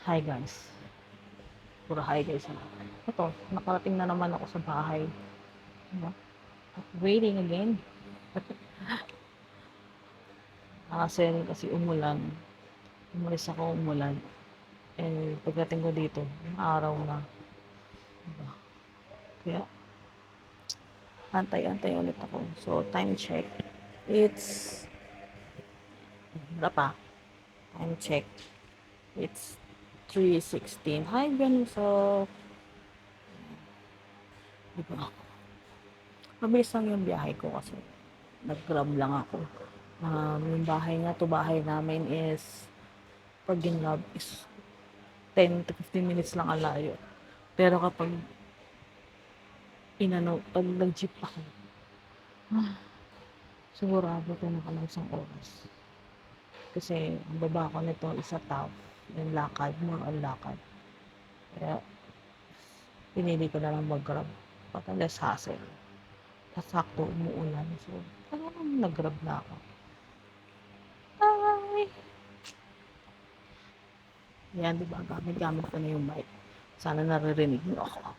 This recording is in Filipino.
Hi guys. Puro hi guys na. Ito, nakarating na naman ako sa bahay. Diba? Waiting again. Kasi umulan. Umalis ako umulan. Eh, pagdating ko dito, yung araw na. Diba? Kaya, antay-antay ulit ako. So, time check. It's, wala pa. Time check. It's 3:16. Hi, Benso. Diba? Mabilis lang yung biyahe ko kasi nag-grab lang ako. Yung bahay nga to bahay namin is pag ginlab is 10 to 15 minutes lang ang layo. Pero kapag pag nag-jeep ako, siguro abutin ako ng isang oras. Kasi ang baba ko nito isa tough, yung lakad, more on lakad. Kaya pinili ko na lang mag-grab para less hassle. Tapos sakto umuulan. So, talagang nag-grab na ako. Ay! Yan, diba? Gamit-gamit ko na yung mic. Sana naririnig niyo ako.